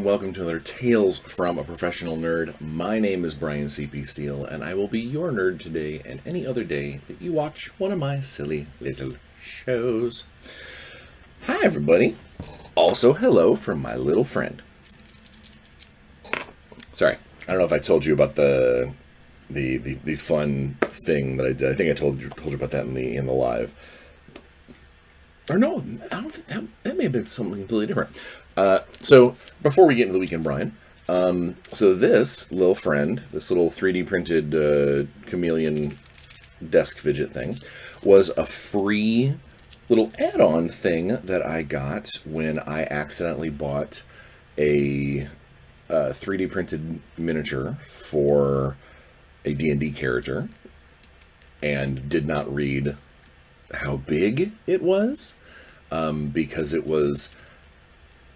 welcome to another Tales from a Professional Nerd. My name is BryanCPSteele, and I will be your nerd today and any other day that you watch one of my silly little shows. Hi, everybody. Also, hello from my little friend. Sorry, I don't know if I told you about the fun thing that I did. I think I told you about that in the live. Or no, I don't think that may have been something completely different. So before we get into the weekend, Brian, so this little friend, this little 3D printed chameleon desk fidget thing, was a free little add-on thing that I got when I accidentally bought a 3D printed miniature for a D&D character and did not read how big it was, because it was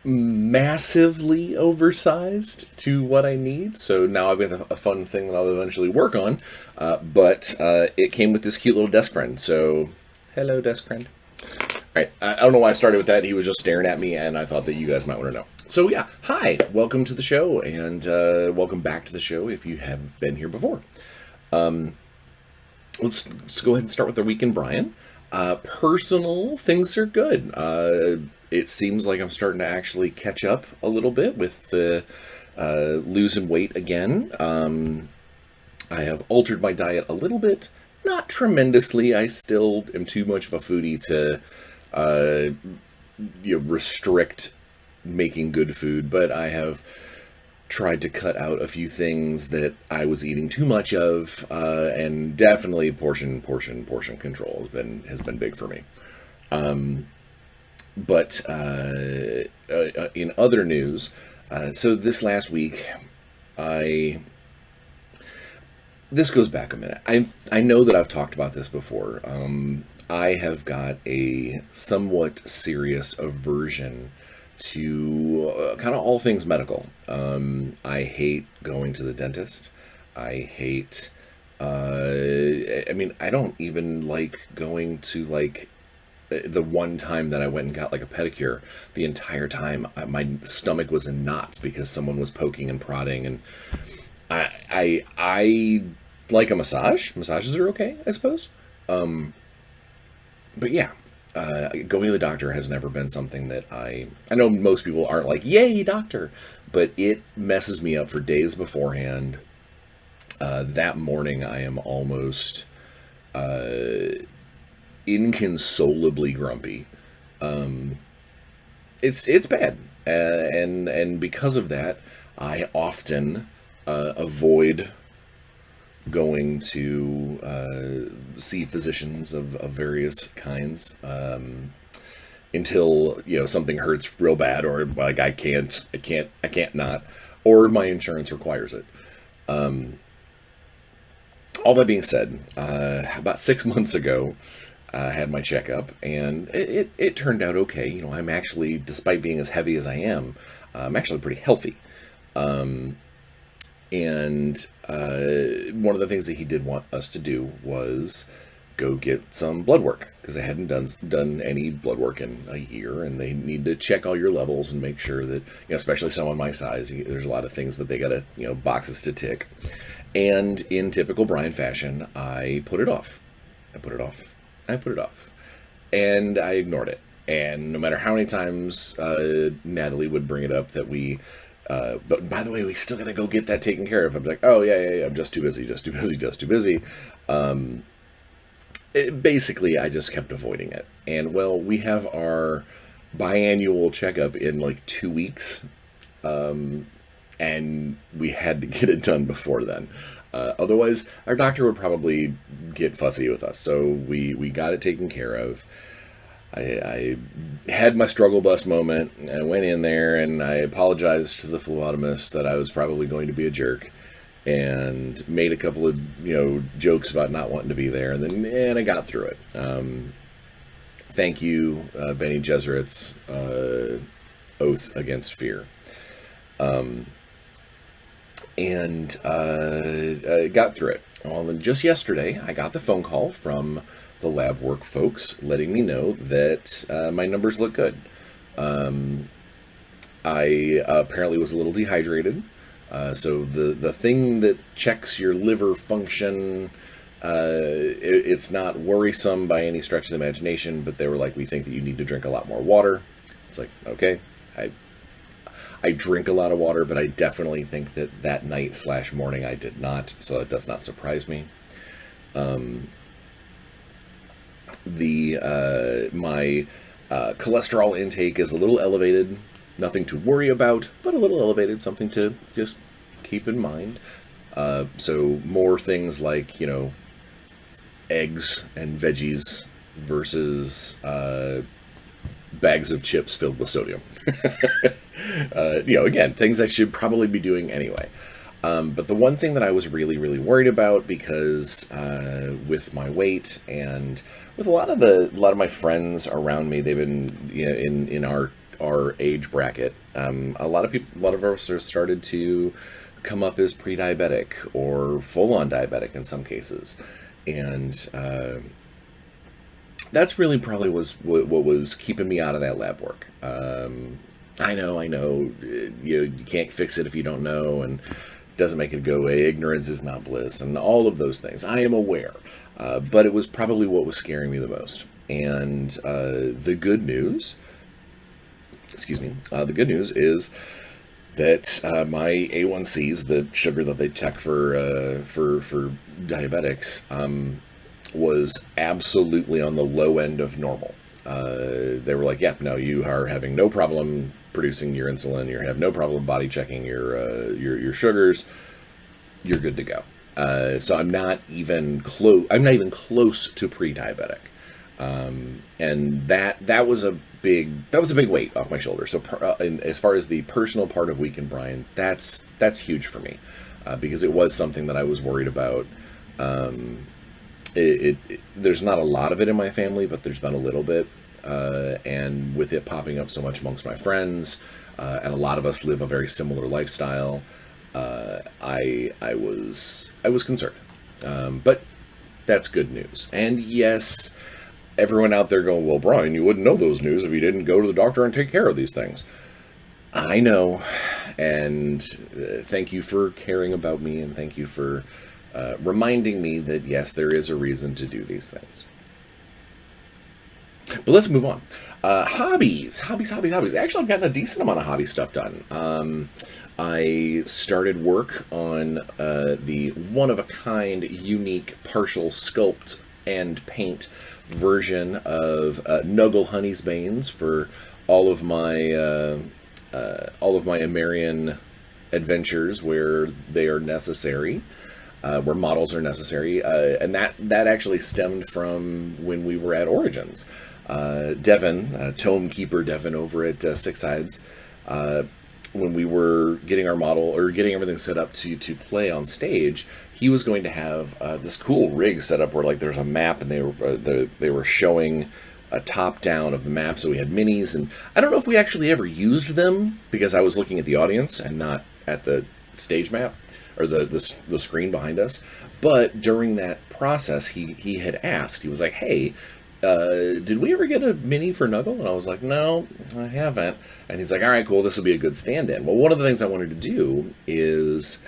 massively oversized to what I need. So now I've got a fun thing that I'll eventually work on, but it came with this cute little desk friend. So hello, desk friend. All right, I don't know why I started with that. He was just staring at me, and I thought that you guys might want to know. So yeah, hi, welcome to the show, and welcome back to the show if you have been here before. Let's go ahead and start with the weekend, Brian. Personal things are good. It seems like I'm starting to actually catch up a little bit with the losing weight again. I have altered my diet a little bit, not tremendously. I still am too much of a foodie to restrict making good food, but I have tried to cut out a few things that I was eating too much of, and definitely portion control has been big for me. But in other news, so this last week, this goes back a minute. I know that I've talked about this before. I have got a somewhat serious aversion to kind of all things medical. I hate going to the dentist. I hate, I don't even like going to the one time that I went and got a pedicure. The entire time my stomach was in knots because someone was poking and prodding, and I like a massage. Massages are okay, I suppose. But yeah, going to the doctor has never been something that I know most people aren't like, yay, doctor, but it messes me up for days beforehand. That morning I am almost inconsolably grumpy. It's bad, and because of that, I often avoid going to see physicians of various kinds until something hurts real bad, or I can't not, or my insurance requires it. All that being said, about 6 months ago, I had my checkup, and it turned out okay. I'm actually, despite being as heavy as I am, I'm actually pretty healthy. And one of the things that he did want us to do was go get some blood work, because I hadn't done any blood work in a year, and they need to check all your levels and make sure that, especially someone my size, there's a lot of things that they gotta, boxes to tick. And in typical Bryan fashion, I put it off. And I ignored it. And no matter how many times Natalie would bring it up that but by the way, we still gotta go get that taken care of. I'm like, oh yeah, I'm just too busy. Basically, I just kept avoiding it. And well, we have our biannual checkup in 2 weeks. And we had to get it done before then. Otherwise, our doctor would probably get fussy with us. So we got it taken care of. I had my struggle bus moment. I went in there and I apologized to the phlebotomist that I was probably going to be a jerk, and made a couple of jokes about not wanting to be there, and then I got through it. Thank you, Benny Gesserit's oath against fear. And got through it. Well, then just yesterday, I got the phone call from the lab work folks letting me know that my numbers look good. I apparently was a little dehydrated. So the thing that checks your liver function, it's not worrisome by any stretch of the imagination, but they were like, we think that you need to drink a lot more water. It's like, okay, I drink a lot of water, but I definitely think that night/morning I did not, so it does not surprise me. My cholesterol intake is a little elevated. Nothing to worry about, but a little elevated. Something to just keep in mind. So more things like, eggs and veggies versus bags of chips filled with sodium. Again, things I should probably be doing anyway. But the one thing that I was really, really worried about, because with my weight and with a lot of my friends around me, they've been in our age bracket. A lot of us are started to come up as pre-diabetic or full-on diabetic in some cases, and that's really probably was what was keeping me out of that lab work. I know, you can't fix it if you don't know, and doesn't make it go away. Ignorance is not bliss, and all of those things. I am aware, but it was probably what was scaring me the most. And the good news, the good news is that my A1Cs, the sugar that they check for diabetics, was absolutely on the low end of normal. They were like, "Yeah, no, you are having no problem producing your insulin. You have no problem body checking your sugars. You're good to go." So I'm not even close. I'm not even close to pre-diabetic, and that was a big weight off my shoulder. So as far as the personal part of Week in Bryan, that's huge for me, because it was something that I was worried about. There's not a lot of it in my family, but there's been a little bit, and with it popping up so much amongst my friends, and a lot of us live a very similar lifestyle, I was concerned, but that's good news. And yes, everyone out there going, "Well, Bryan, you wouldn't know those news if you didn't go to the doctor and take care of these things." I know, and thank you for caring about me, and thank you for reminding me that, yes, there is a reason to do these things. But let's move on. Hobbies. Actually, I've gotten a decent amount of hobby stuff done. I started work on the one-of-a-kind, unique, partial sculpt and paint version of Nuggle Honey's Banes for all of my Amerian adventures where they are necessary. Where models are necessary, and that actually stemmed from when we were at Origins. Devin, Tome Keeper Devin over at Six Sides, when we were getting our model or getting everything set up to play on stage, he was going to have this cool rig set up where, like, there's a map, and they were showing a top down of the map. So we had minis, and I don't know if we actually ever used them because I was looking at the audience and not at the stage map or the screen behind us. But during that process, he had asked, he was like, "Hey, did we ever get a mini for Nuggle?" And I was like, "No, I haven't." And he's like, "All right, cool, this will be a good stand-in." Well, one of the things I wanted to do is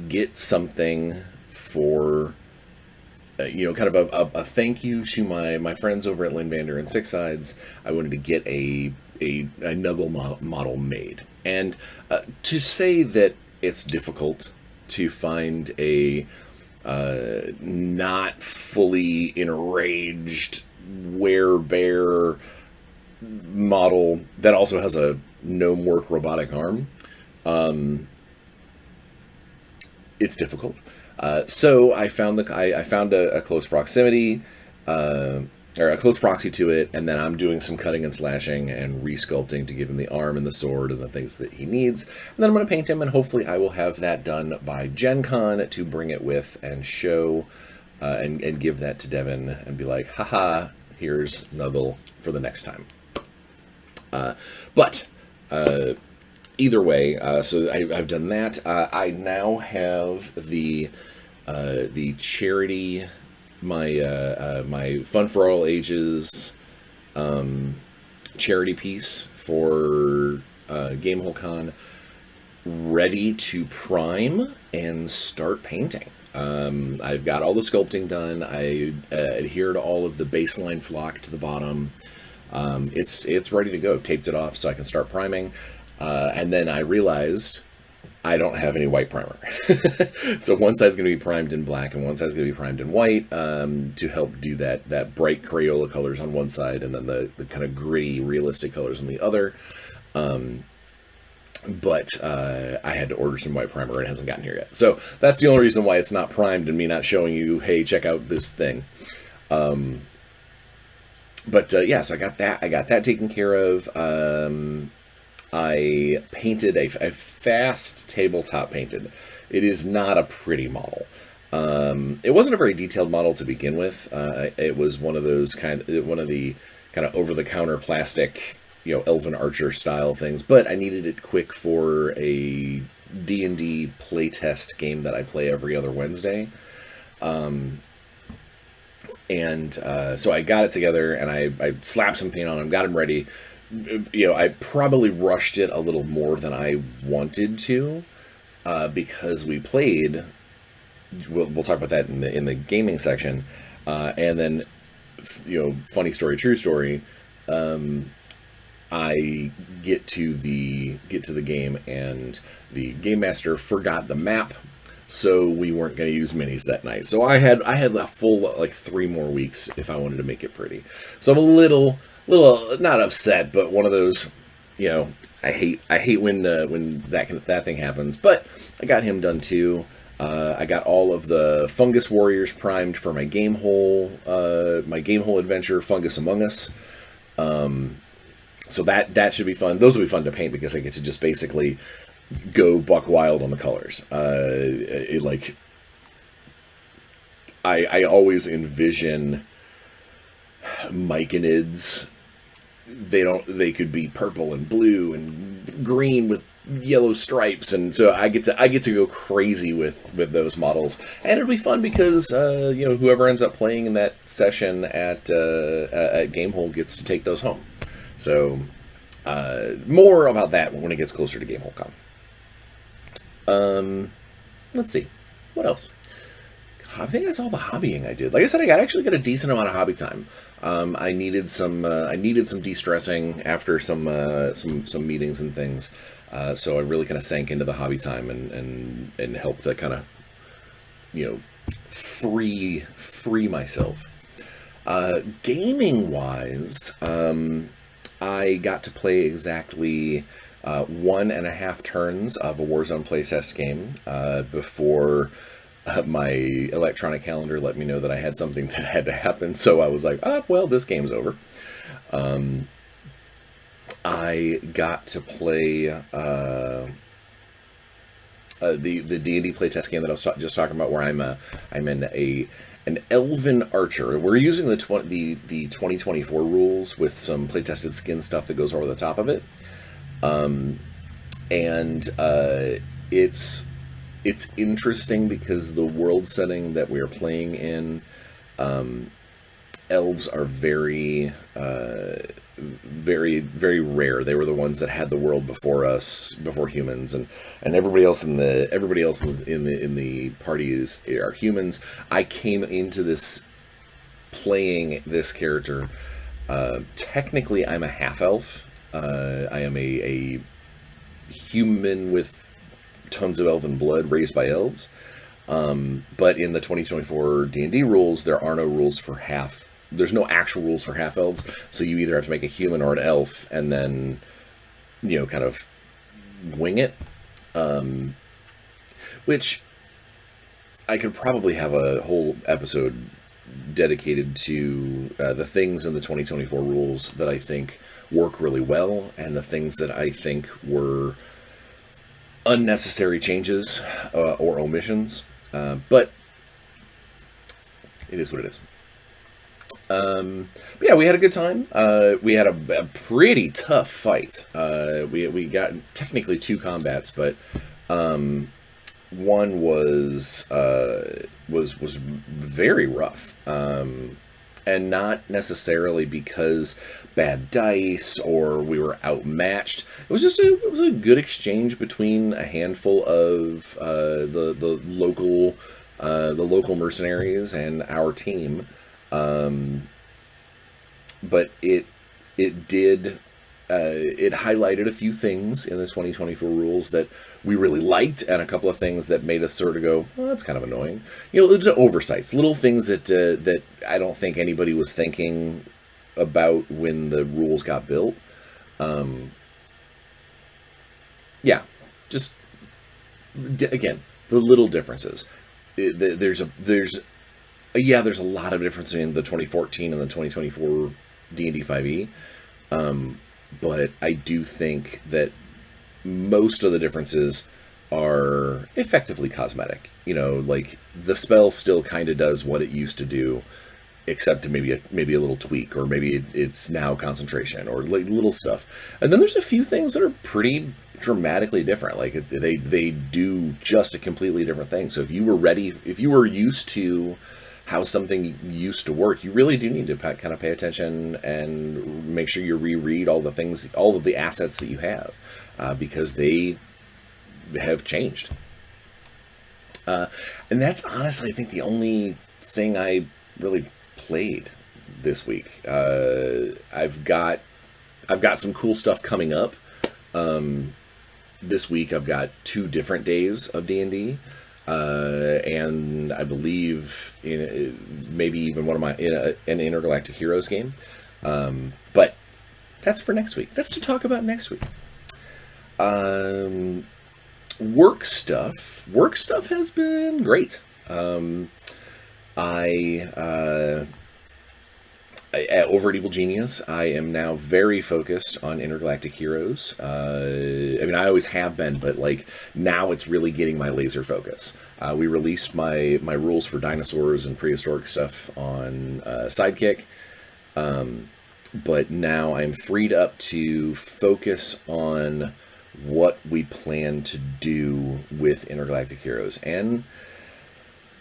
get something for, kind of a thank you to my friends over at Lindbander and Six Sides. I wanted to get a Nuggle model made. And to say that it's difficult to find a not fully enraged werebear model that also has a gnome work robotic arm, it's difficult. So I found a close proximity, or a close proxy to it, and then I'm doing some cutting and slashing and resculpting to give him the arm and the sword and the things that he needs. And then I'm going to paint him, and hopefully I will have that done by Gen Con to bring it with and show and give that to Devin and be like, haha, here's Nuggle for the next time. But either way, so I've done that. I now have the charity, my Fun for All Ages charity piece for Gamehole Con, ready to prime and start painting. I've got all the sculpting done. I adhered all of the baseline flock to the bottom. It's ready to go. Taped it off so I can start priming. And then I realized I don't have any white primer. So one side's going to be primed in black and one side's going to be primed in white, to help do that bright Crayola colors on one side and then the kind of gritty, realistic colors on the other. But I had to order some white primer. It hasn't gotten here yet. So that's the only reason why it's not primed and me not showing you, hey, check out this thing. Yeah, so I got that taken care of. I painted a fast tabletop painted. It is not a pretty model. It wasn't a very detailed model to begin with. It was one of the kind of over-the-counter plastic, elven archer style things, but I needed it quick for a D&D playtest game that I play every other Wednesday. So I got it together and I slapped some paint on him, got him ready. I probably rushed it a little more than I wanted to, because we played. We'll talk about that in the gaming section, and then, funny story, true story. I get to the game and the game master forgot the map, so we weren't going to use minis that night. So I had a full 3 more weeks if I wanted to make it pretty. So I'm a little not upset, but one of those, I hate when that thing happens. But I got him done too. I got all of the Fungus Warriors primed for my Gamehole adventure, Fungus Among Us. So that should be fun. Those will be fun to paint because I get to just basically go buck wild on the colors. I always envision myconids. They could be purple and blue and green with yellow stripes, and so I get to go crazy with those models, and it'll be fun because whoever ends up playing in that session at Gamehole gets to take those home. So more about that when it gets closer to Gamehole Con. Let's see, what else? I think that's all the hobbying I did. Like I said, I actually got a decent amount of hobby time. I needed some de-stressing after some meetings and things. So I really kind of sank into the hobby time and helped to kind of, free myself. Gaming wise, I got to play exactly 1.5 turns of a Warzone playtest game before my electronic calendar let me know that I had something that had to happen. So I was like, well, this game's over. I got to play the D&D playtest game that I was just talking about, where I'm in an elven archer. We're using the 2024 rules with some playtested skin stuff that goes over the top of it, it's interesting because the world setting that we're playing in, elves are very, very, very rare. They were the ones that had the world before us, before humans, and everybody else in the party are humans. I came into this playing this character. Technically, I'm a half elf. I am a human with tons of elven blood, raised by elves. But in the 2024 D&D rules, there are no rules for half. There's no actual rules for half elves, so you either have to make a human or an elf, and then, kind of wing it. Which I could probably have a whole episode dedicated to the things in the 2024 rules that I think work really well, and the things that I think were unnecessary changes or omissions. But it is what it is. Yeah, we had a good time. We had a pretty tough fight. We got technically 2 combats, but one was very rough. And not necessarily because bad dice or we were outmatched. It was just it was a good exchange between a handful of the local mercenaries and our team. But it did it highlighted a few things in the 2024 rules that we really liked, and a couple of things that made us sort of go, well, that's kind of annoying. You know, it's oversights, little things that I don't think anybody was thinking about when the rules got built. Yeah, just again, the little differences. There's a lot of difference in the 2014 and the 2024 D&D 5e. But I do think that most of the differences are effectively cosmetic. You know, like the spell still kind of does what it used to do, except to maybe a little tweak, or maybe it's now concentration, or like little stuff. And then there's a few things that are pretty dramatically different. Like they do just a completely different thing. So if you were used to how something used to work, you really do need to kind of pay attention and make sure you reread all of the assets that you have, because they have changed. And that's honestly, I think, the only thing I really played this week. I've got some cool stuff coming up. This week I've got 2 different days of D&D. And I believe maybe even one of an Intergalactic Heroes game. But that's for next week. That's to talk about next week. Work stuff. Work stuff has been great. Over at Evil Genius, I am now very focused on Intergalactic Heroes. I mean, I always have been, but like now it's really getting my laser focus. We released my rules for dinosaurs and prehistoric stuff on Sidekick, but now I'm freed up to focus on what we plan to do with Intergalactic Heroes, and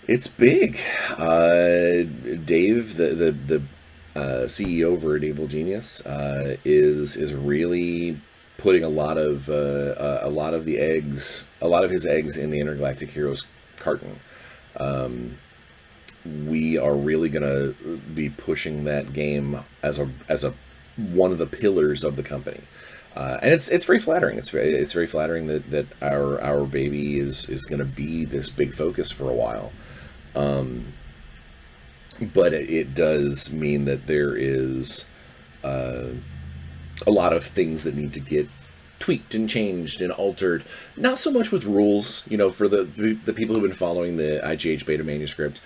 it's big. Dave, the CEO over at Evil Genius, is really putting a lot of his eggs in the Intergalactic Heroes carton. We are really gonna be pushing that game as a one of the pillars of the company, and it's very flattering. It's very flattering that our baby is going to be this big focus for a while. But it does mean that there is a lot of things that need to get tweaked and changed and altered. Not so much with rules, you know, for the people who've been following the IGH beta manuscript.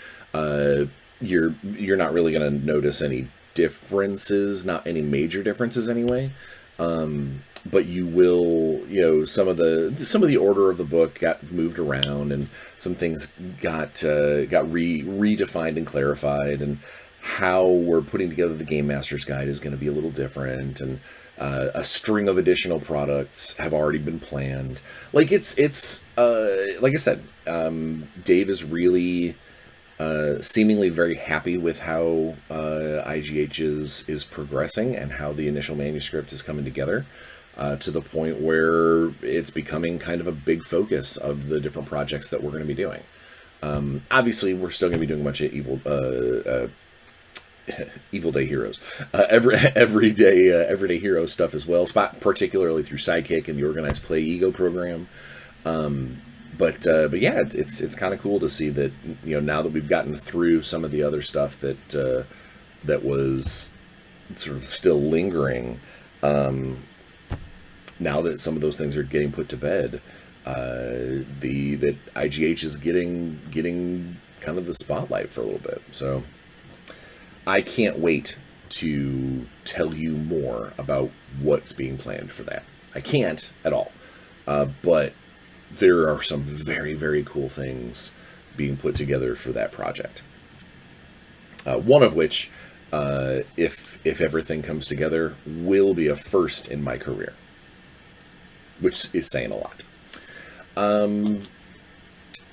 You're not really going to notice any differences, not any major differences anyway. But you will, you know, some of the order of the book got moved around, and some things got redefined and clarified, and how we're putting together the Game Master's Guide is going to be a little different, and a string of additional products have already been planned. Like it's like I said, Dave is really seemingly very happy with how IGH is progressing and how the initial manuscript is coming together. To the point where it's becoming kind of a big focus of the different projects that we're going to be doing. Obviously, we're still going to be doing a bunch of Evil Day Heroes, everyday hero stuff as well, particularly through Sidekick and the Organized Play Ego program. But yeah, it's kind of cool to see that, you know, now that we've gotten through some of the other stuff that was sort of still lingering. Now that some of those things are getting put to bed, that IGH is getting kind of the spotlight for a little bit. So I can't wait to tell you more about what's being planned for that. I can't at all, but there are some very, very cool things being put together for that project. One of which, if everything comes together, will be a first in my career, which is saying a lot.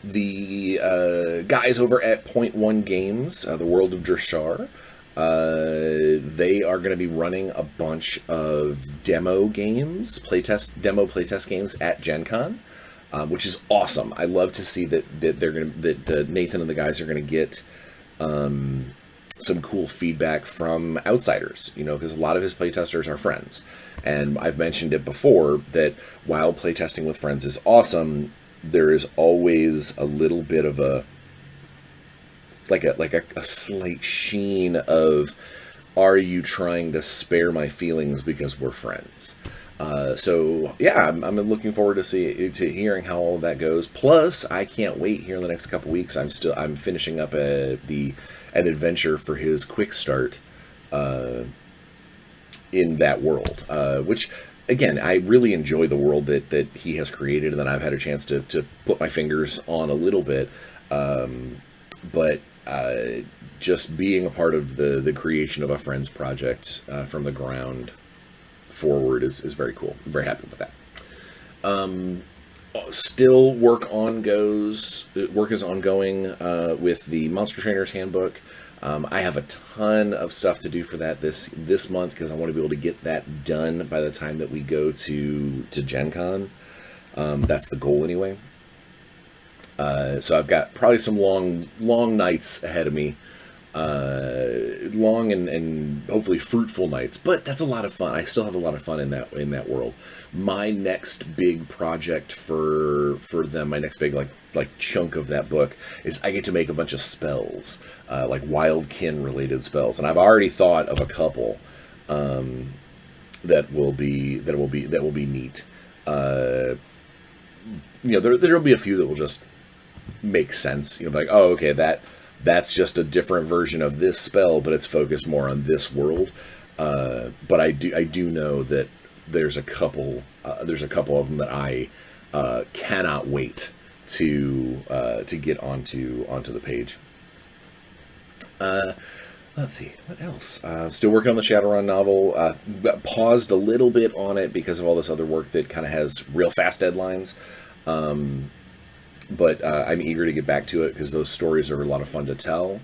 The guys over at Point One Games, the World of Drashar, They are going to be running a bunch of demo playtest games at Gen Con, which is awesome. I love to see that Nathan and the guys are going to get some cool feedback from outsiders, because a lot of his playtesters are friends. And I've mentioned it before that while playtesting with friends is awesome, there is always a little bit of a slight sheen of, are you trying to spare my feelings because we're friends? So yeah, I'm looking forward to hearing how all of that goes. Plus, I can't wait here in the next couple weeks. I'm finishing up an adventure for his quick start in that world, which again, I really enjoy the world that he has created, and that I've had a chance to put my fingers on a little bit. But just being a part of the creation of a friend's project from the ground forward is very cool. I'm very happy with that. Still work is ongoing with the Monster Trainer's Handbook. I have a ton of stuff to do for that this month, because I want to be able to get that done by the time that we go to Gen Con. That's the goal anyway. So I've got probably some long nights ahead of me, long and hopefully fruitful nights. But that's a lot of fun. I still have a lot of fun in that world. My next big project for them, my next big like chunk of that book, is I get to make a bunch of spells, like Wildkin related spells, and I've already thought of a couple that will be neat. There'll be a few that will just make sense. Like, oh, okay, that's just a different version of this spell, but it's focused more on this world. But I do know that there's a couple of them that I cannot wait to get onto the page. Let's see, what else? Still working on the Shadowrun novel. Paused a little bit on it because of all this other work that kind of has real fast deadlines. But I'm eager to get back to it because those stories are a lot of fun to tell.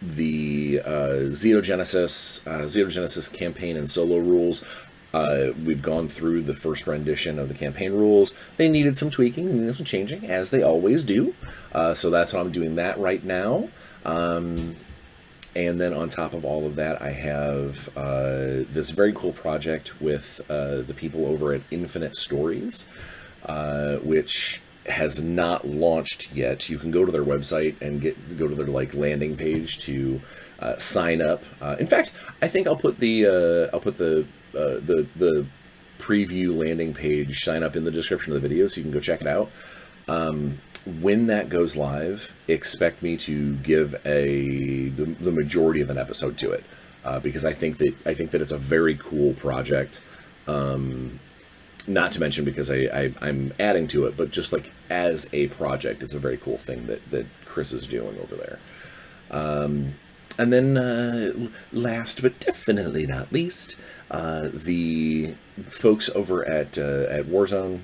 The Xenogenesis campaign and solo rules, we've gone through the first rendition of the campaign rules. They needed some tweaking and some changing, as they always do. So that's what I'm doing that right now. And then on top of all of that, I have this very cool project with the people over at Infinite Stories, which has not launched yet. You can go to their website and go to their landing page to sign up. In fact, I think I'll put the preview landing page sign up in the description of the video, so you can go check it out. When that goes live, expect me to give the majority of an episode to it, because I think that it's a very cool project. Not to mention because I'm adding to it, but just like as a project, it's a very cool thing that Chris is doing over there. And then last but definitely not least, the folks over at Warzone.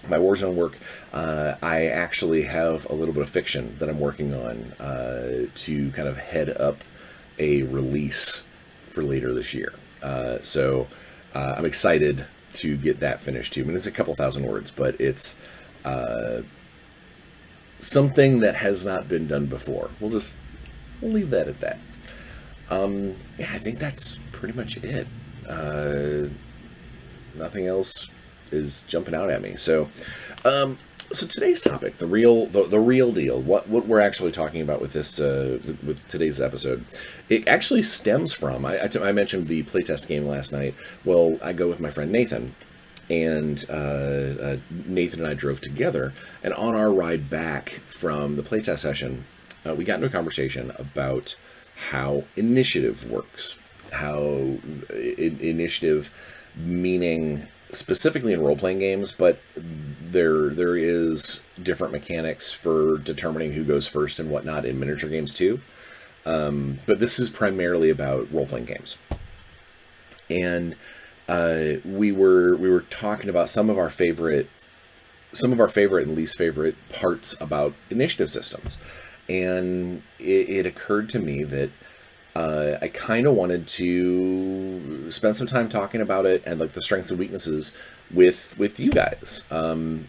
My Warzone work, I actually have a little bit of fiction that I'm working on to kind of head up a release for later this year. So I'm excited to get that finished too. I mean, it's a couple thousand words, but it's something that has not been done before. We'll leave that at that. Yeah, I think that's pretty much it. Nothing else is jumping out at me. So today's topic, the real deal, what we're actually talking about with this with today's episode, it actually stems from I mentioned the playtest game last night. Well, I go with my friend Nathan, and Nathan and I drove together, and on our ride back from the playtest session, we got into a conversation about how initiative works, how initiative, meaning specifically in role-playing games, but there is different mechanics for determining who goes first and whatnot in miniature games too. But this is primarily about role-playing games. And we were talking about some of our favorite and least favorite parts about initiative systems. And it occurred to me that I kind of wanted to spend some time talking about it and like the strengths and weaknesses with you guys, from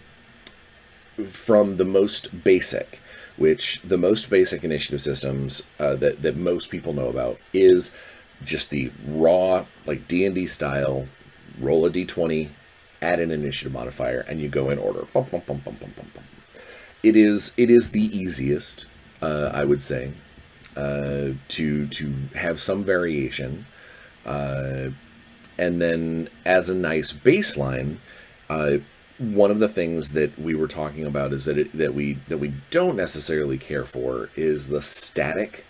the most basic, which the most basic initiative systems that most people know about is just the raw like D&D style roll a d20, add an initiative modifier, and you go in order. Bum, bum, bum, bum, bum, bum, bum. It is the easiest, I would say, to have some variation, and then as a nice baseline, one of the things that we were talking about is that we don't necessarily care for is the static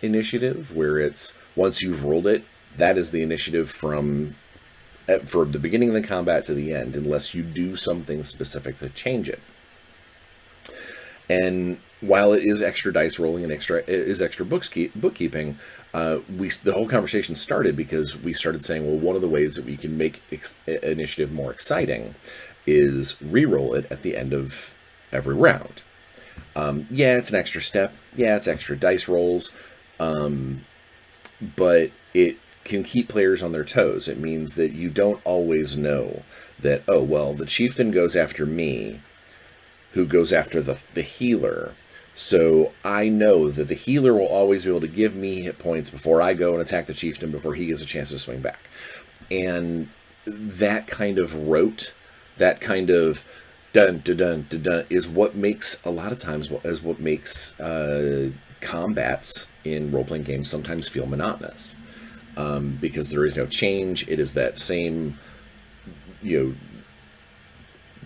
initiative, where it's once you've rolled it, that is the initiative from the beginning of the combat to the end, unless you do something specific to change it. And while it is extra dice rolling and extra bookkeeping, the whole conversation started because we started saying, well, one of the ways that we can make initiative more exciting is re-roll it at the end of every round. Yeah, it's an extra step. Yeah, it's extra dice rolls. But it can keep players on their toes. It means that you don't always know that, oh, well, the chieftain goes after me, who goes after the healer. So I know that the healer will always be able to give me hit points before I go and attack the chieftain before he gets a chance to swing back. And that kind of rote, that kind of dun dun dun dun dun is what makes a lot of times what makes combats in role-playing games sometimes feel monotonous, because there is no change. It is that same,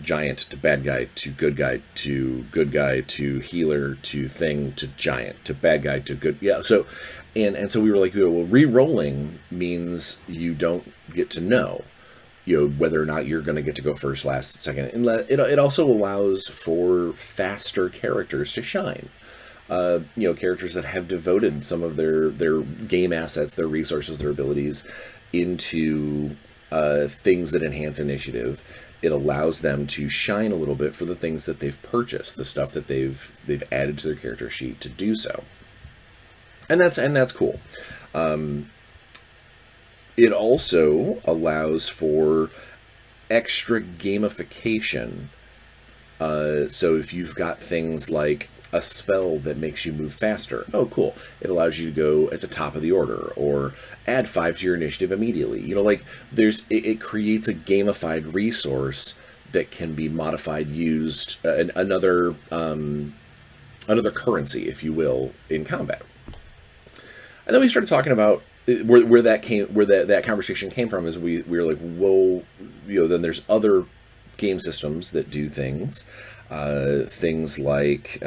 giant to bad guy to good guy to healer to thing to giant to bad guy to good. Yeah. So, and so we were like, well, re-rolling means you don't get to know, whether or not you're going to get to go first, last, second. And it also allows for faster characters to shine. Characters that have devoted some of their game assets, their resources, their abilities into things that enhance initiative. It allows them to shine a little bit for the things that they've purchased, the stuff that they've added to their character sheet to do so. And that's cool. It also allows for extra gamification. So if you've got things like a spell that makes you move faster, oh cool, it allows you to go at the top of the order or add 5 to your initiative immediately. It creates a gamified resource that can be modified, used, another currency, if you will, in combat. And then we started talking about where that conversation came from. Is we were like, well, then there's other game systems that do things like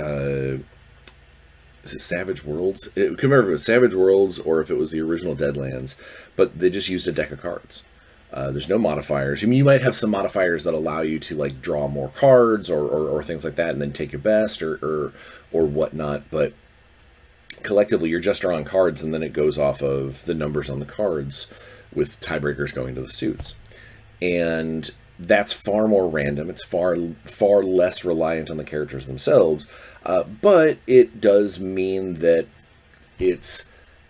is it Savage Worlds? I can't remember if it was Savage Worlds or if it was the original Deadlands, but they just used a deck of cards. There's no modifiers. I mean, you might have some modifiers that allow you to like draw more cards or things like that, and then take your best or whatnot. But collectively, you're just drawing cards, and then it goes off of the numbers on the cards, with tiebreakers going to the suits. And that's far more random. It's far less reliant on the characters themselves, but it does mean that it's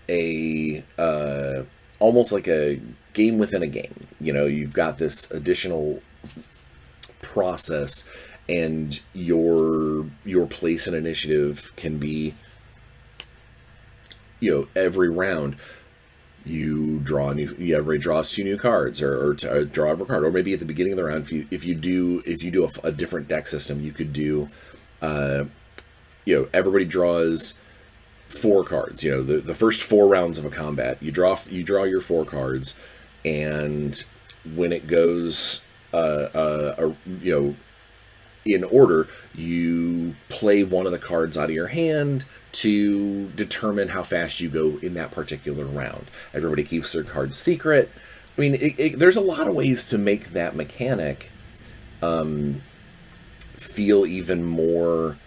a almost like a game within a game. You've got this additional process, and your place in initiative can be, every round. Everybody draws 2 new cards, or draw a card, or maybe at the beginning of the round, if you do a different deck system, you could do, everybody draws 4 cards. The first 4 rounds of a combat, you draw your 4 cards, and when it goes, in order, you play one of the cards out of your hand to determine how fast you go in that particular round. Everybody keeps their cards secret. I mean, there's a lot of ways to make that mechanic feel even more,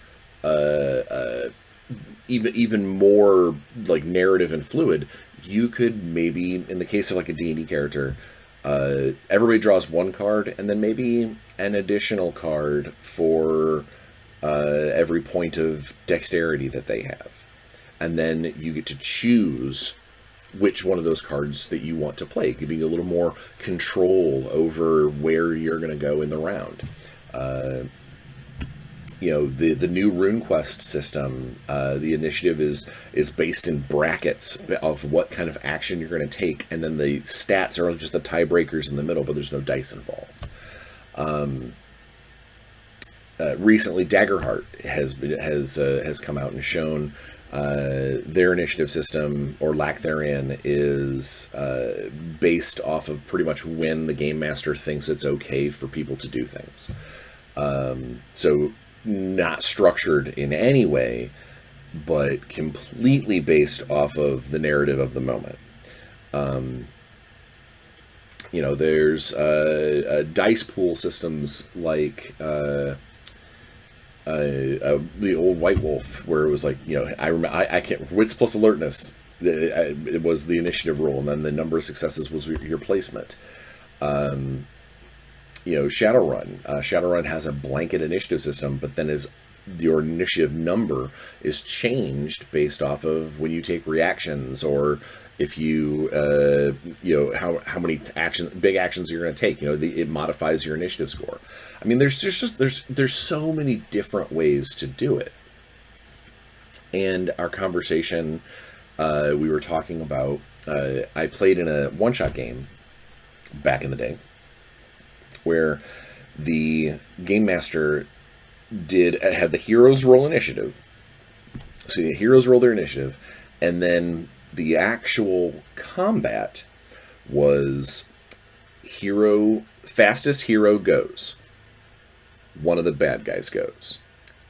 even more like narrative and fluid. You could maybe, in the case of like a D&D character, everybody draws 1 card, and then maybe an additional card for every point of dexterity that they have. And then you get to choose which one of those cards that you want to play, giving you a little more control over where you're going to go in the round. The new RuneQuest system, the initiative is based in brackets of what kind of action you're going to take, and then the stats are just the tiebreakers in the middle, but there's no dice involved. Recently, Daggerheart has come out and shown their initiative system, or lack therein, is based off of pretty much when the game master thinks it's okay for people to do things. So not structured in any way, but completely based off of the narrative of the moment. There's dice pool systems like the old White Wolf, where it was like, I can't, wits plus alertness, it was the initiative rule, and then the number of successes was your placement. Shadowrun has a blanket initiative system, but then your initiative number is changed based off of when you take reactions, or if you how many big actions you're going to take. It modifies your initiative score. I mean, there's so many different ways to do it. And our conversation, we were talking about, I played in a one-shot game back in the day where the game master had the heroes roll initiative. So the heroes roll their initiative, and then the actual combat was fastest hero goes. One of the bad guys goes.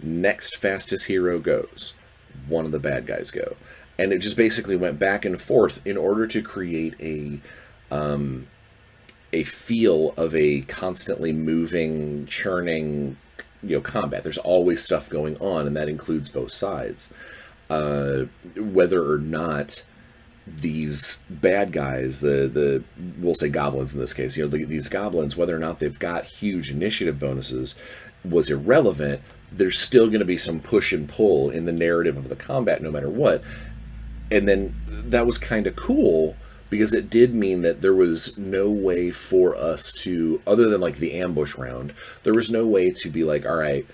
Next fastest hero goes. One of the bad guys go. And it just basically went back and forth in order to create a feel of a constantly moving, churning, combat. There's always stuff going on, and that includes both sides. Whether or not these bad guys, we'll say goblins in this case, these goblins, whether or not they've got huge initiative bonuses was irrelevant. There's still going to be some push and pull in the narrative of the combat no matter what. And then that was kind of cool, because it did mean that there was no way for us to, other than like the ambush round, there was no way to be like, all right,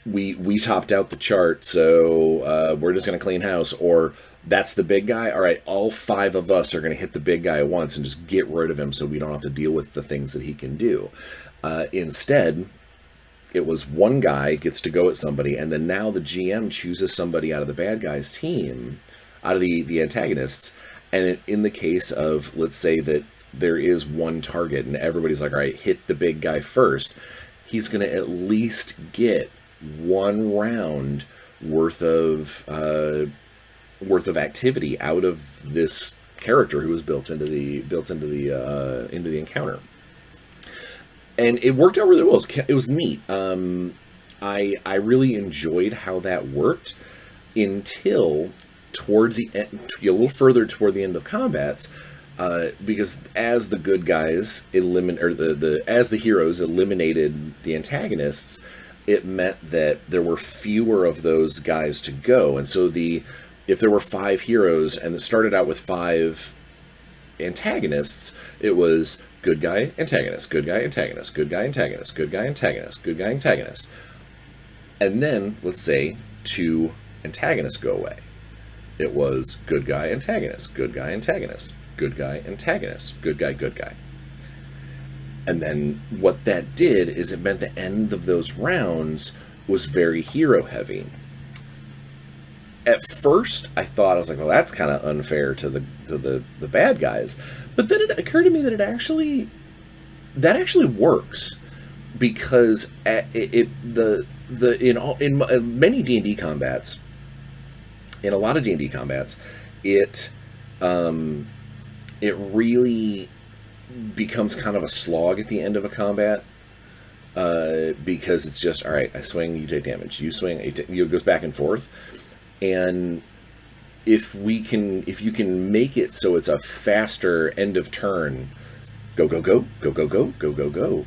we topped out the chart, so we're just going to clean house, or that's the big guy. All right, all 5 of us are going to hit the big guy at once and just get rid of him so we don't have to deal with the things that he can do. Instead, it was one guy gets to go at somebody, and then now the GM chooses somebody out of the bad guy's team, out of the antagonists. And in the case of, let's say that there is one target and everybody's like, all right, hit the big guy first, he's going to at least get 1 round worth of activity out of this character who was built into the encounter. And it worked out really well. It was neat. I really enjoyed how that worked until toward the end, a little further toward the end of combats, because as the good guys as the heroes eliminated the antagonists, it meant that there were fewer of those guys to go. And so if there were 5 heroes and it started out with 5 antagonists, it was good guy, antagonist, good guy, antagonist, good guy, antagonist, good guy, antagonist, good guy, antagonist. And then, let's say, 2 antagonists go away. It was good guy, antagonist, good guy, antagonist, good guy, antagonist, good guy, good guy. And then what that did is it meant the end of those rounds was very hero heavy. At first, I was like, well, that's kind of unfair to the bad guys. But then it occurred to me that that actually works, because in many D&D combats, in a lot of D&D combats, it really becomes kind of a slog at the end of a combat, because it's just, all right, I swing, you take damage, you swing, it goes back and forth. And if you can make it so it's a faster end of turn, go go go go go go go go go,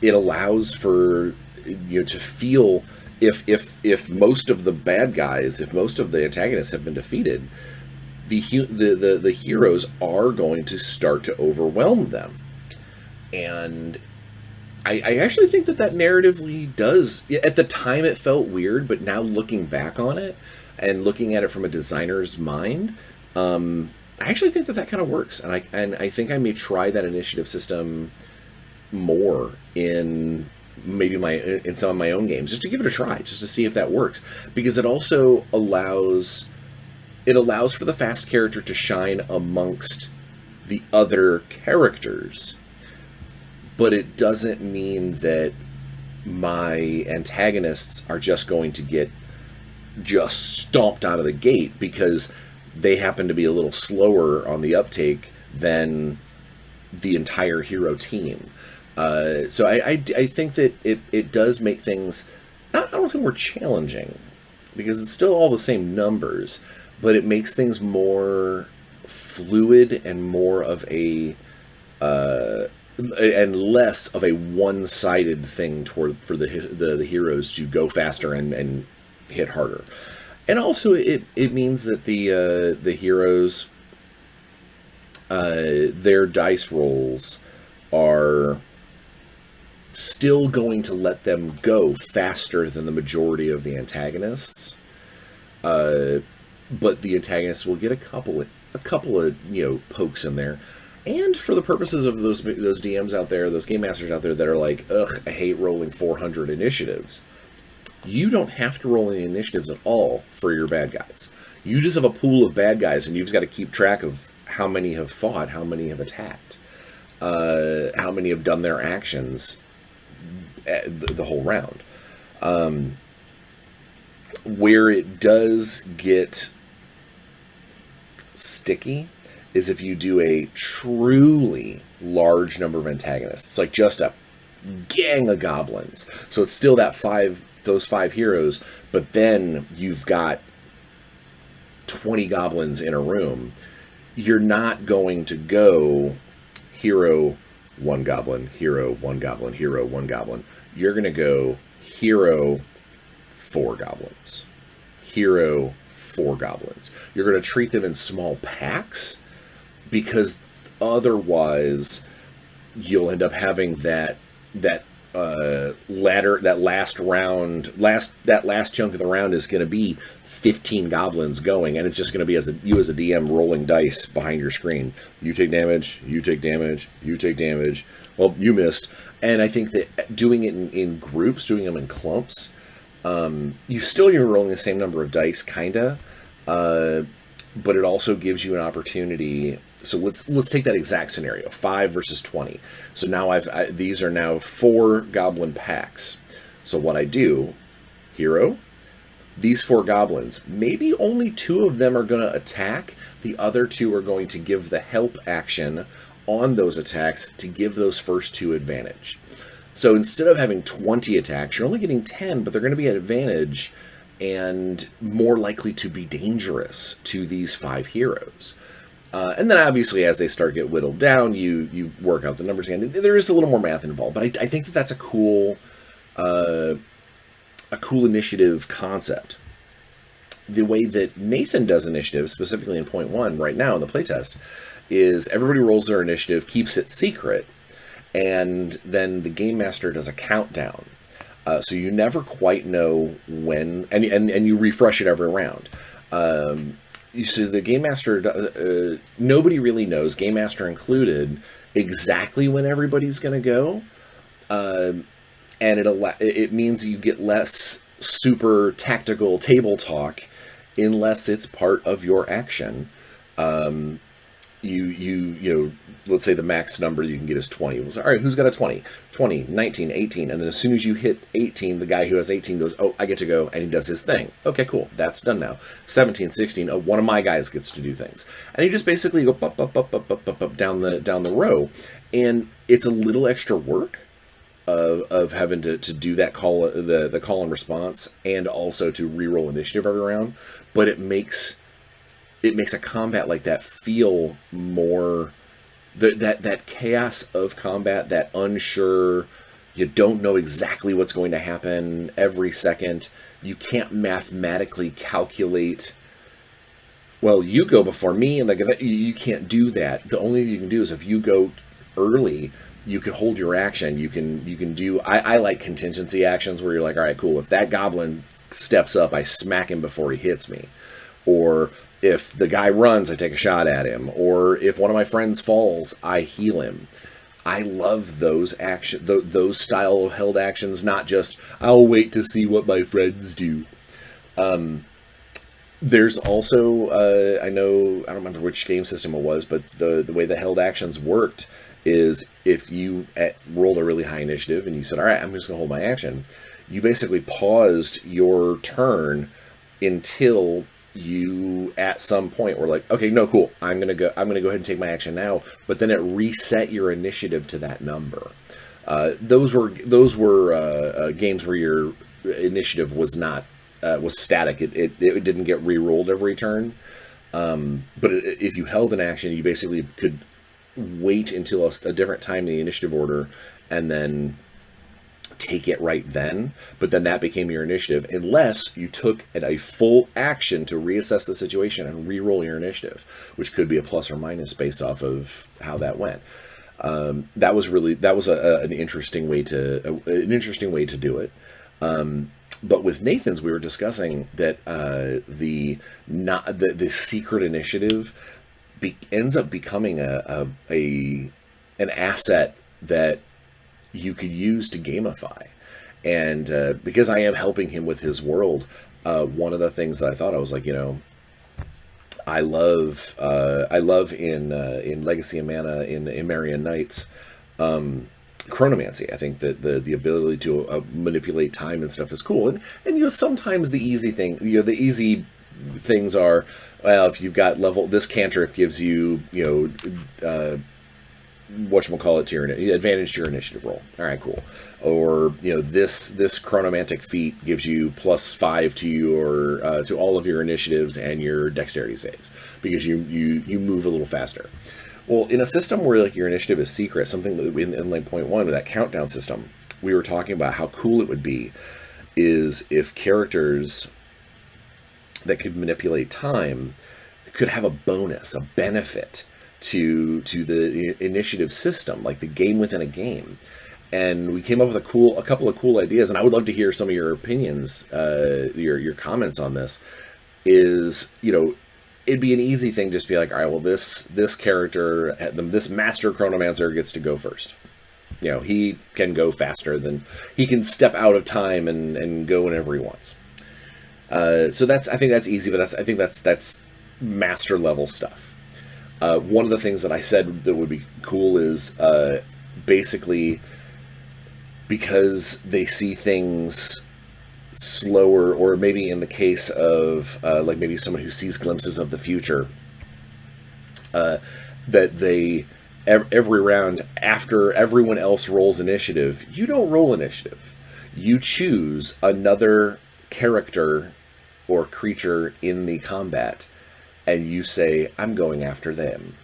it allows for to feel if most of the bad guys, if most of the antagonists have been defeated, the heroes are going to start to overwhelm them. And I actually think that narratively does. At the time, it felt weird, but now looking back on it and looking at it from a designer's mind, I actually think that kind of works. And I think I may try that initiative system more in in some of my own games, just to give it a try, just to see if that works, because it also allows for the fast character to shine amongst the other characters, but it doesn't mean that my antagonists are just going to get just stomped out of the gate because they happen to be a little slower on the uptake than the entire hero team. So I think that it does make things, I don't think more challenging, because it's still all the same numbers, but it makes things more fluid and more of a and less of a one-sided thing for the heroes to go faster and hit harder. And also it means that the heroes, their dice rolls are still going to let them go faster than the majority of the antagonists, but the antagonists will get a couple of pokes in there. And for the purposes of those DMs out there, those game masters out there that are like, ugh, I hate rolling 400 initiatives, you don't have to roll any initiatives at all for your bad guys. You just have a pool of bad guys, and you've just got to keep track of how many have fought, how many have attacked, how many have done their actions the whole round. Where it does get sticky is if you do a truly large number of antagonists, like just a gang of goblins. So it's still those five heroes, but then you've got 20 goblins in a room. You're not going to go hero, one goblin, hero, one goblin, hero, one goblin. You're going to go hero, 4 goblins, hero, 4 goblins. You're going to treat them in small packs, because otherwise you'll end up having that last chunk of the round is going to be 15 goblins going, and it's just going to be you as a DM rolling dice behind your screen. You take damage, you take damage, you take damage. Well, you missed. And I think that doing it in groups, doing them in clumps, you're rolling the same number of dice, kinda, but it also gives you an opportunity. So let's take that exact scenario, 5 versus 20. So now these are now 4 goblin packs. So what I do, hero, these 4 goblins, maybe only 2 of them are going to attack. The other 2 are going to give the help action on those attacks to give those first 2 advantage. So instead of having 20 attacks, you're only getting 10, but they're going to be at advantage and more likely to be dangerous to these 5 heroes. And then obviously as they start to get whittled down, you work out the numbers again. There is a little more math involved, but I think that's a cool initiative concept. The way that Nathan does initiative, specifically in point 1 right now in the playtest, is everybody rolls their initiative, keeps it secret, and then the game master does a countdown. So you never quite know when, and you refresh it every round. So the game master, nobody really knows, game master included, exactly when everybody's going to go, and it means you get less super tactical table talk unless it's part of your action. Let's say the max number you can get is 20. We'll say, all right, who's got a 20? 20, 19, 18. And then as soon as you hit 18, the guy who has 18 goes, oh, I get to go, and he does his thing. Okay, cool. That's done now. 17, 16, oh, one of my guys gets to do things. And you just basically go up down the row. And it's a little extra work of having to do that call, the call and response, and also to reroll initiative every round. But it makes a combat like that feel more that chaos of combat, that unsure, You don't know exactly what's going to happen every second. You can't mathematically calculate, well, you go before me, and like you can't do that. The only thing you can do is if you go early, you can hold your action. You can do. I like contingency actions where you're like, all right, cool. If that goblin steps up, I smack him before he hits me, or if the guy runs, I take a shot at him, or if one of my friends falls, I heal him. I love those those style of held actions, not just I'll wait to see what my friends do. There's also, I don't remember which game system it was, but the way the held actions worked is if you rolled a really high initiative and you said, all right, I'm just going to hold my action, you basically paused your turn until you at some point were like, okay, no, cool, I'm gonna go ahead and take my action now, but then it reset your initiative to that number. Those were games where your initiative was not was static. It didn't get re-rolled every turn. But if you held an action, you basically could wait until a different time in the initiative order and then take it right then. But then that became your initiative, unless you took a full action to reassess the situation and re-roll your initiative, which could be a plus or minus based off of how that went. That was an interesting way to do it. But with Nathan's, we were discussing that the secret initiative ends up becoming an asset that you could use to gamify. And because I am helping him with his world, one of the things that I thought, I was like, I love in Legacy of Mana in Marian Knights, chronomancy. I think that the ability to manipulate time and stuff is cool. And sometimes the easy things are, well, if you've got this cantrip gives you, whatchamacallit to your advantage to your initiative roll. All right, cool. Or, this chronomantic feat gives you +5 to your to all of your initiatives and your dexterity saves because you move a little faster. Well, in a system where like your initiative is secret, something that in like point 1 with that countdown system, we were talking about how cool it would be is if characters that could manipulate time could have a bonus, a benefit to the initiative system, like the game within a game. And we came up with a couple of cool ideas, and I would love to hear some of your opinions, your comments on this. Is, it'd be an easy thing just to be like, all right, well, this character, this master chronomancer gets to go first. He can go faster than he can step out of time and go whenever he wants. So I think that's easy, but I think that's master level stuff. One of the things that I said that would be cool is basically because they see things slower, or maybe in the case of like maybe someone who sees glimpses of the future, that they every round after everyone else rolls initiative, you don't roll initiative. You choose another character or creature in the combat, and you say, I'm going after them.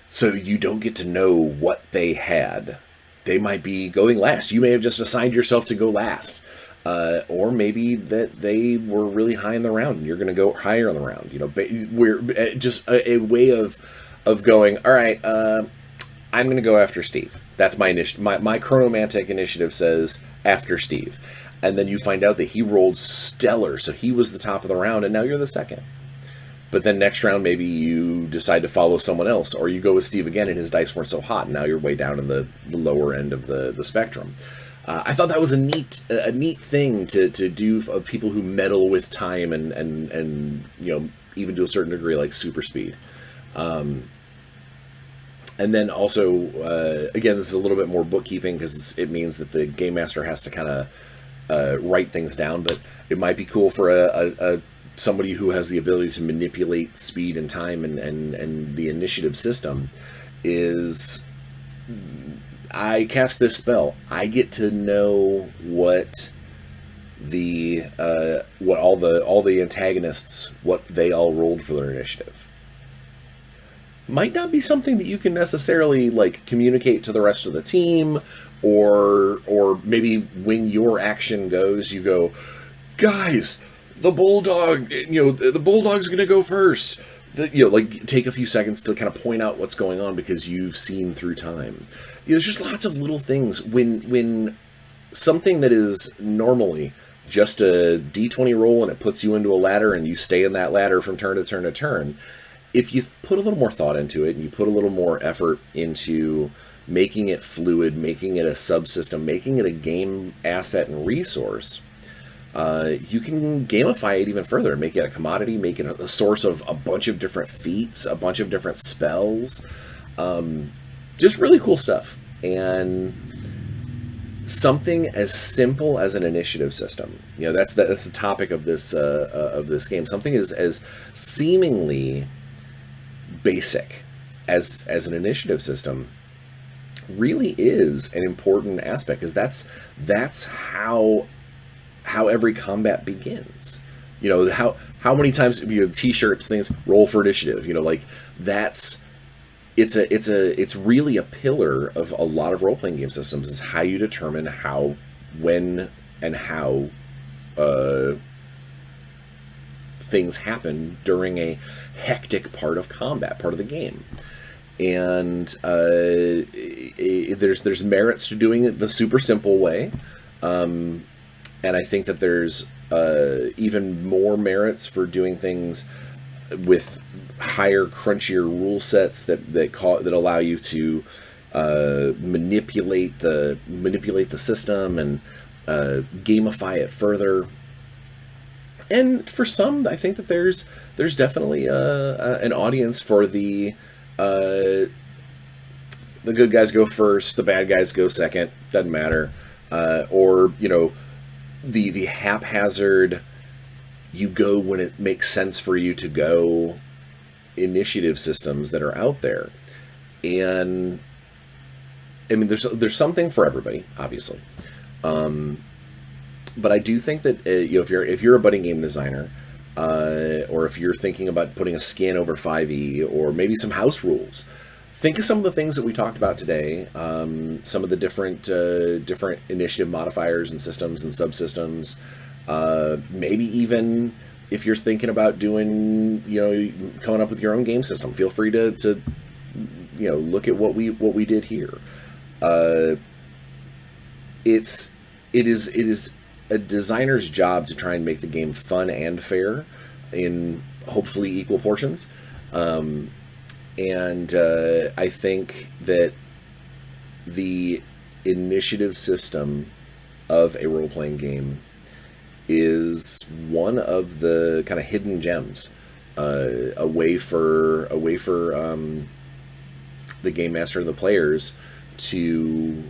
So you don't get to know what they had. They might be going last. You may have just assigned yourself to go last. Or maybe that they were really high in the round and you're going to go higher in the round. We're just a way of going, all right, I'm going to go after Steve. That's my initiative. My chronomantic initiative says after Steve. And then you find out that he rolled stellar, so he was the top of the round, and now you're the second. But then next round, maybe you decide to follow someone else, or you go with Steve again, and his dice weren't so hot, and now you're way down in the lower end of the spectrum. I thought that was a neat thing to do of people who meddle with time and even to a certain degree like super speed. And then also, again, this is a little bit more bookkeeping because it means that the game master has to kind of write things down, but it might be cool for somebody who has the ability to manipulate speed and time and the initiative system is, I cast this spell, I get to know what all the antagonists, what they all rolled for their initiative. might not be something that you can necessarily like communicate to the rest of the team, or maybe when your action goes, you go, guys, the bulldog, the bulldog's gonna go first. Like take a few seconds to kind of point out what's going on because you've seen through time. There's just lots of little things when something that is normally just a d20 roll and it puts you into a ladder and you stay in that ladder from turn to turn to turn. If you put a little more thought into it and you put a little more effort into making it fluid, making it a subsystem, making it a game asset and resource, you can gamify it even further, make it a commodity, make it a source of a bunch of different feats, a bunch of different spells, just really cool stuff. And something as simple as an initiative system, that's the topic of this game. Something as seemingly basic as an initiative system really is an important aspect, because that's how every combat begins. How many times t-shirts, things, roll for initiative, like it's really a pillar of a lot of role-playing game systems, is how you determine how, when, and how things happen during a hectic part of combat, part of the game. And there's merits to doing it the super simple way, and I think that there's even more merits for doing things with higher, crunchier rule sets that allow you to manipulate the system and gamify it further. And for some, I think that there's definitely an audience for the good guys go first, the bad guys go second, doesn't matter, or the haphazard, you go when it makes sense for you to go initiative systems that are out there. And I mean, there's something for everybody, obviously. But I do think that if you're a budding game designer, or if you're thinking about putting a skin over 5e, or maybe some house rules, think of some of the things that we talked about today. Some of the different initiative modifiers and systems and subsystems. Maybe even if you're thinking about doing, coming up with your own game system, feel free to look at what we did here. It is a designer's job to try and make the game fun and fair in hopefully equal portions. And I think that the initiative system of a role-playing game is one of the kind of hidden gems, a way for the game master and the players to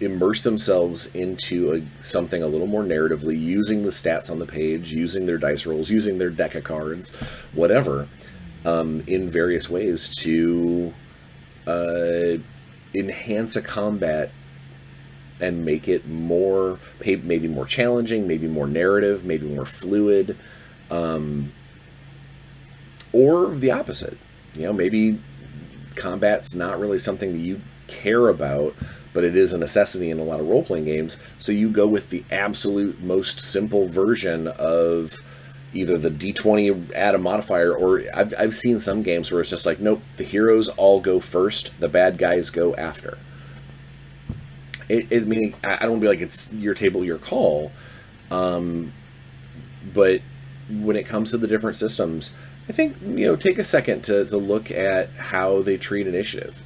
immerse themselves into something a little more narratively, using the stats on the page, using their dice rolls, using their deck of cards, whatever, in various ways to enhance a combat and make it maybe more challenging, maybe more narrative, maybe more fluid, or the opposite. Maybe combat's not really something that you care about, but it is a necessity in a lot of role-playing games, so you go with the absolute most simple version of either the d20, add a modifier, or I've seen some games where it's just like, nope, the heroes all go first, the bad guys go after. I don't want to be like it's your table, your call, but when it comes to the different systems, I think, take a second to look at how they treat initiative.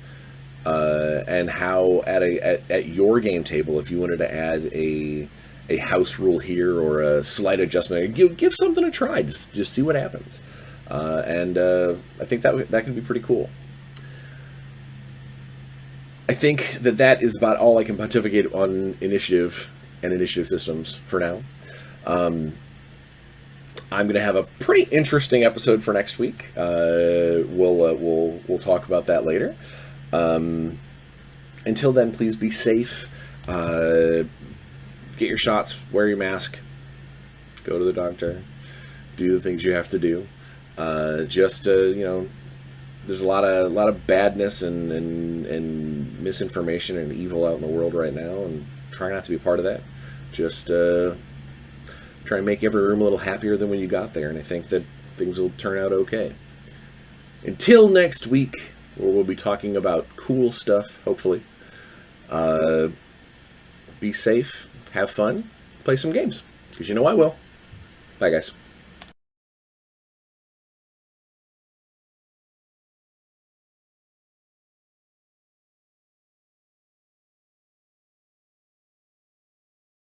And how at your game table, if you wanted to add a house rule here or a slight adjustment, give something a try. Just see what happens. And I think that could be pretty cool. I think that is about all I can pontificate on initiative and initiative systems for now. I'm going to have a pretty interesting episode for next week. We'll talk about that later. Until then, please be safe. Get your shots, wear your mask, go to the doctor, do the things you have to do. there's a lot of badness and misinformation and evil out in the world right now, and try not to be part of that. Just try and make every room a little happier than when you got there, and I think that things will turn out okay. Until next week, where we'll be talking about cool stuff, hopefully. Be safe, have fun, play some games, because you know I will. Bye, guys.